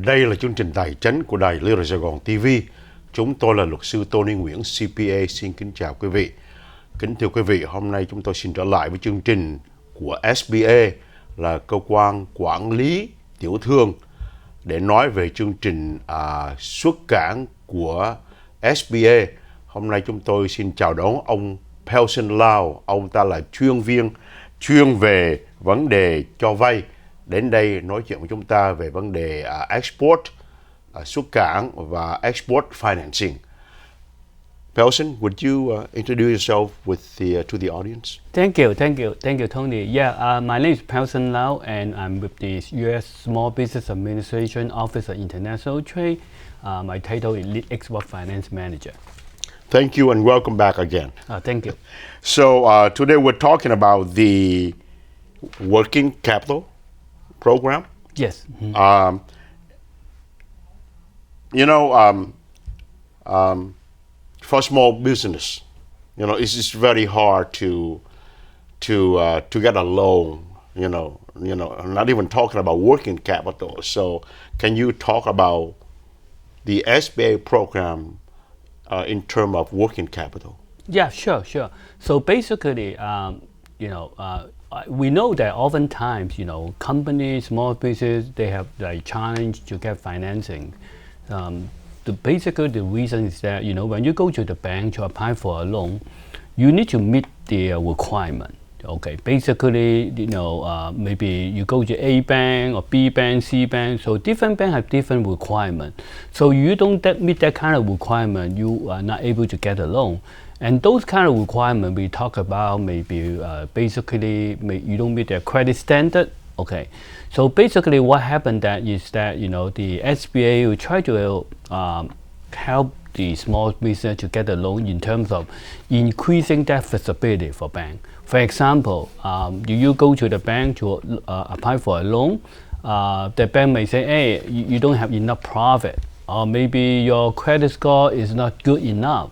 Đây là chương trình tài chính của đài Lê Sài Gòn TV. Chúng tôi là luật sư Tony Nguyễn CPA. Xin kính chào quý vị. Kính thưa quý vị, hôm nay chúng tôi xin trở lại với chương trình của SBA, là cơ quan quản lý tiểu thương, để nói về chương trình xuất cảng của SBA. Hôm nay chúng tôi xin chào đón ông Pellson Lao. Ông ta là chuyên về vấn đề cho vay, đến đây nói chuyện với chúng ta về vấn đề export, xuất cảng và export financing. Pellson, would you introduce yourself to the audience? Thank you, Tony. Yeah, my name is Pellson Lao, and I'm with the U.S. Small Business Administration Office of International Trade. My title is Lead Export Finance Manager. Thank you, and welcome back again. Thank you. So today we're talking about the working capital program. Yes. For small business, it's very hard to get a loan. I'm not even talking about working capital. So, can you talk about the SBA program in terms of working capital? Yeah, sure. So basically, we know that oftentimes, companies, small businesses, they have like challenge to get financing. Basically, the reason is that, when you go to the bank to apply for a loan, you need to meet the requirement. Okay, basically, maybe you go to A bank or B bank, C bank, so different banks have different requirements. So you don't meet that kind of requirement, you are not able to get a loan. And those kind of requirements we talk about, maybe basically you don't meet their credit standard. Okay, so basically what happened is that the SBA will try to help the small business to get a loan in terms of increasing that feasibility for bank. For example, do you go to the bank to apply for a loan? The bank may say, hey, you don't have enough profit, or maybe your credit score is not good enough,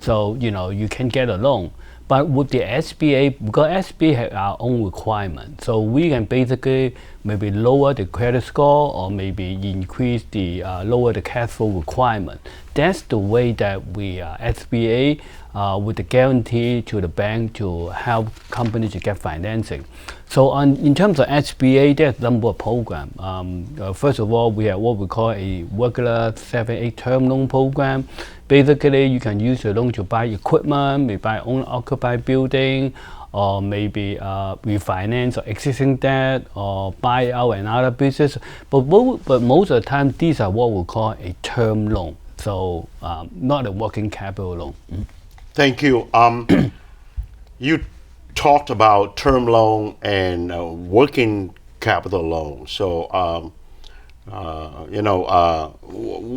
so you can get a loan. But with the SBA, because SBA have our own requirement, so we can basically maybe lower the credit score or maybe increase the lower the cash flow requirement. That's the way that we SBA with the guarantee to the bank to help companies to get financing. So in terms of SBA, there's a number of programs. First of all, we have what we call a regular 7-8 term loan program. Basically, you can use the loan to buy equipment, maybe buy owner-occupied building, or maybe refinance or existing debt, or buy out another business. But most of the time, these are what we call a term loan. So not a working capital loan. Thank you. You talked about term loan and working capital loan. So,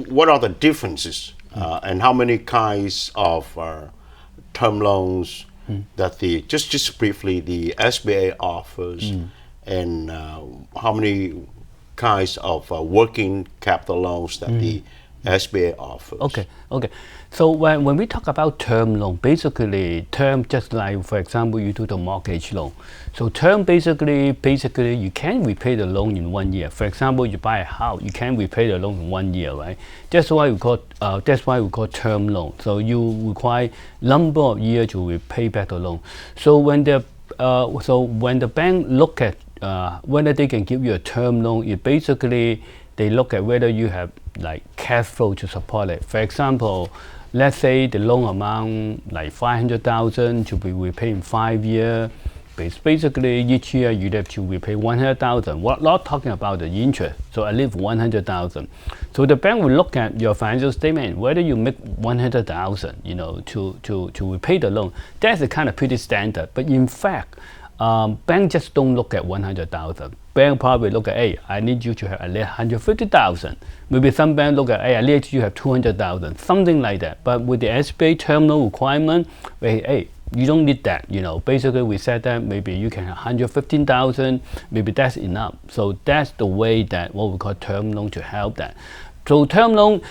what are the differences and how many kinds of term loans that just briefly the SBA offers, and how many kinds of working capital loans that the SBA offers? Okay. So when we talk about term loan, basically term, just like for example you do the mortgage loan. So term basically you can repay the loan in 1 year. For example, you buy a house, you can repay the loan in 1 year, right? That's why we call term loan. So you require number of years to repay back the loan. So when the bank look at whether they can give you a term loan, it basically they look at whether you have like cash flow to support it. For example, let's say the loan amount like $500,000 to be repaid in 5 years. Basically, each year you have to repay $100,000. We're not talking about the interest, so at least $100,000. So the bank will look at your financial statement, whether you make $100,000, to repay the loan. That's a kind of pretty standard. But in fact, bank just don't look at 100,000. Bank probably look at, hey, I need you to have at least 150,000. Maybe some bank look at, hey, I need you to have 200,000, something like that. But with the SBA term loan requirement, hey, you don't need that. Basically we said that maybe you can have 115,000, maybe that's enough. So that's the way that what we call term loan to help that. So term loan,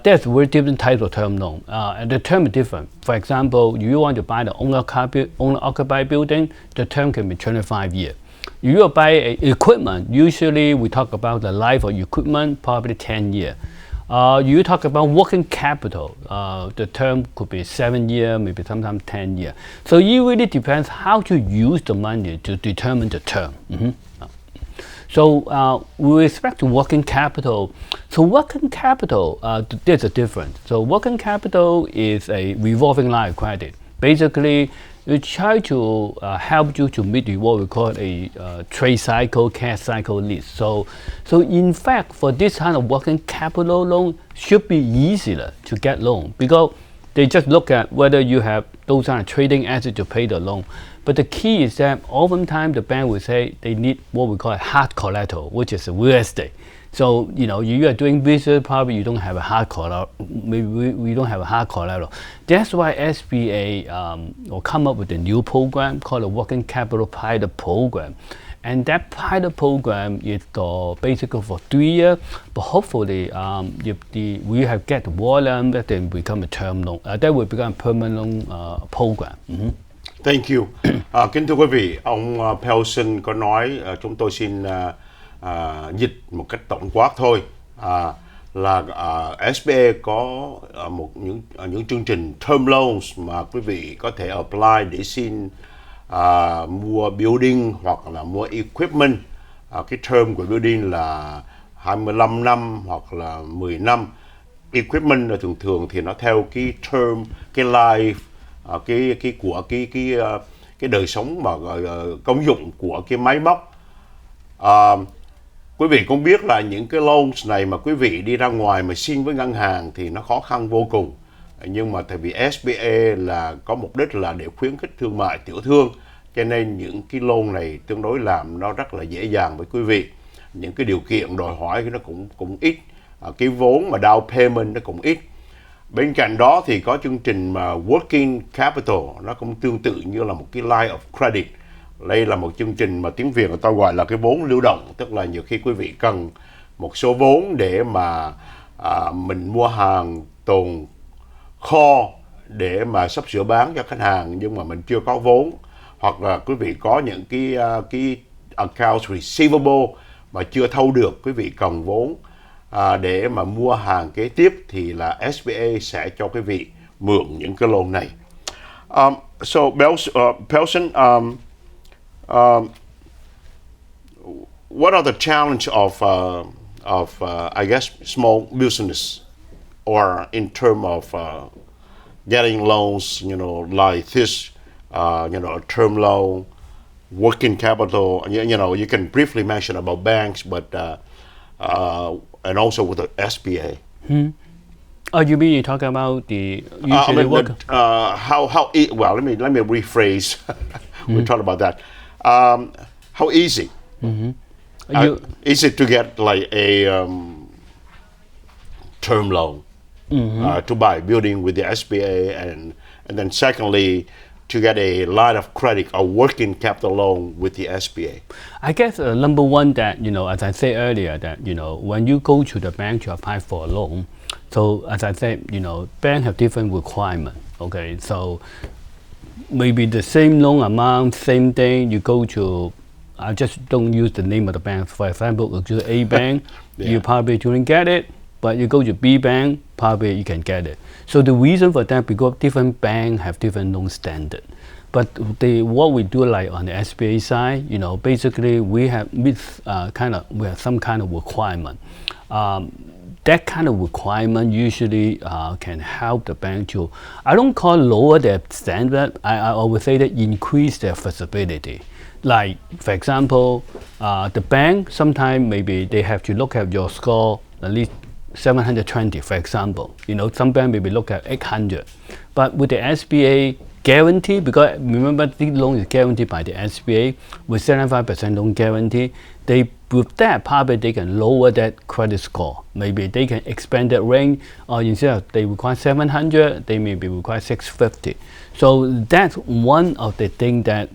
there's very different types of term loan, and the term is different. For example, you want to buy the owner-occupied building, the term can be 25 years. You buy equipment. Usually, we talk about the life of equipment, probably 10 years. You talk about working capital. The term could be 7 years, maybe sometimes 10 years. So it really depends how to use the money to determine the term. So with respect to working capital, there's a difference. So working capital is a revolving line of credit. Basically, we try to help you to meet what we call a trade cycle, cash cycle needs. So in fact, for this kind of working capital loan, should be easier to get loan because they just look at whether you have those kind of trading assets to pay the loan. But the key is that oftentimes the bank will say they need what we call hard collateral, which is real estate. So you are doing business, probably you don't have a hard collateral. Maybe we don't have a hard collateral. That's why SBA will come up with a new program called a Working Capital Pilot Program. And that pilot program is basically for 3 years, but hopefully if we have get the volume, that then become a term loan. That will become a permanent loan program. Thank you. Kính thưa quý vị, ông Pellson có nói, chúng tôi xin dịch một cách tổng quát thôi, là SBA có những chương trình term loans mà quý vị có thể apply để xin mua building hoặc là mua equipment. Cái term của building là 25 năm hoặc là 10 năm. Equipment là thường thì nó theo cái term, cái life, cái đời sống mà công dụng của cái máy móc. Quý vị cũng biết là những cái loans này mà quý vị đi ra ngoài mà xin với ngân hàng thì nó khó khăn vô cùng. Nhưng mà tại vì SBA là có mục đích là để khuyến khích thương mại tiểu thương, cho nên những cái loan này tương đối làm nó rất là dễ dàng với quý vị. Những cái điều kiện đòi hỏi nó cũng ít, cái vốn mà down payment nó cũng ít. Bên cạnh đó thì có chương trình mà working capital, nó cũng tương tự như là một cái line of credit. Đây là một chương trình mà tiếng Việt người ta gọi là cái vốn lưu động, tức là nhiều khi quý vị cần một số vốn để mà mình mua hàng tồn kho để mà sắp sửa bán cho khách hàng, nhưng mà mình chưa có vốn, hoặc là quý vị có những cái accounts receivable mà chưa thâu được, quý vị cần vốn để mà mua hàng kế tiếp, thì là SBA sẽ cho quý vị mượn những cái loan này. So Pellson, what are the challenge of I guess small business, or in terms of getting loans, like this, a term loan, working capital. You can briefly mention about banks, but and also with the SBA. Oh, you mean you talk about the well, let me rephrase. We talked about that. How easy? Is it to get like a term loan to buy building with the SBA, and then secondly, to get a line of credit or working capital loan with the SBA? I guess number one, that as I said earlier, that when you go to the bank to apply for a loan, so as I said, bank have different requirements. Okay, so maybe the same loan amount, same thing. You go to, I just don't use the name of the bank. For example, go to A bank, you probably couldn't get it, but you go to B bank, probably you can get it. So the reason for that, because different banks have different loan standard. But what we do, like on the SBA side, basically we have some kind of requirement. That kind of requirement usually can help the bank to, I don't call lower their standard, I would say that increase their flexibility. Like, for example, the bank, sometimes maybe they have to look at your score at least 720, for example. Some bank maybe look at 800. But with the SBA guarantee, because remember the loan is guaranteed by the SBA with 75% loan guarantee, with that probably they can lower that credit score. Maybe they can expand that range, or instead of they require 700, they maybe require 650. So that's one of the things that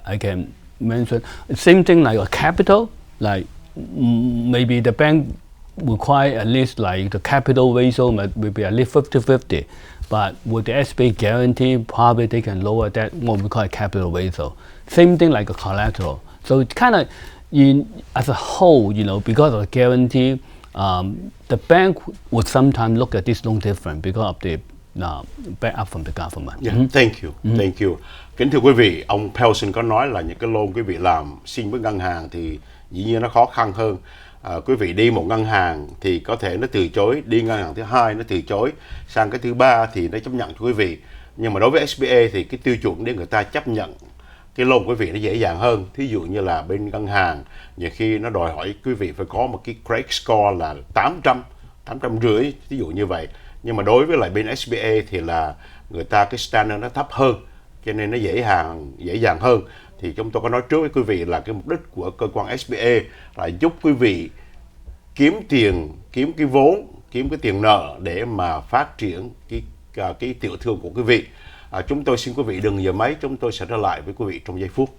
I can mention. Same thing like a capital, like maybe the bank require at least like the capital ratio maybe at least 50-50. But with the SBA guarantee, probably they can lower that what we call a capital ratio. Same thing like a collateral. So it's kind of as a whole, because of the guarantee, the bank would sometimes look at this loan different because of the backup from the government. Yeah, thank you. Kính thưa quý vị, ông Pellson có nói là những cái loan quý vị làm xin với ngân hàng thì dĩ nhiên nó khó khăn hơn. Quý vị đi một ngân hàng thì có thể nó từ chối, đi ngân hàng thứ hai nó từ chối, sang cái thứ ba thì nó chấp nhận cho quý vị. Nhưng mà đối với SBA thì cái tiêu chuẩn để người ta chấp nhận cái loan quý vị nó dễ dàng hơn. Thí dụ như là bên ngân hàng nhiều khi nó đòi hỏi quý vị phải có một cái credit score là 850, ví dụ như vậy. Nhưng mà đối với lại bên SBA thì là người ta cái standard nó thấp hơn, cho nên nó dễ dàng hơn. Thì chúng tôi có nói trước với quý vị là cái mục đích của cơ quan SBA là giúp quý vị kiếm tiền, kiếm cái vốn, kiếm cái tiền nợ để mà phát triển cái tiểu thương của quý vị. Chúng tôi xin quý vị đừng giờ máy, chúng tôi sẽ trở lại với quý vị trong giây phút.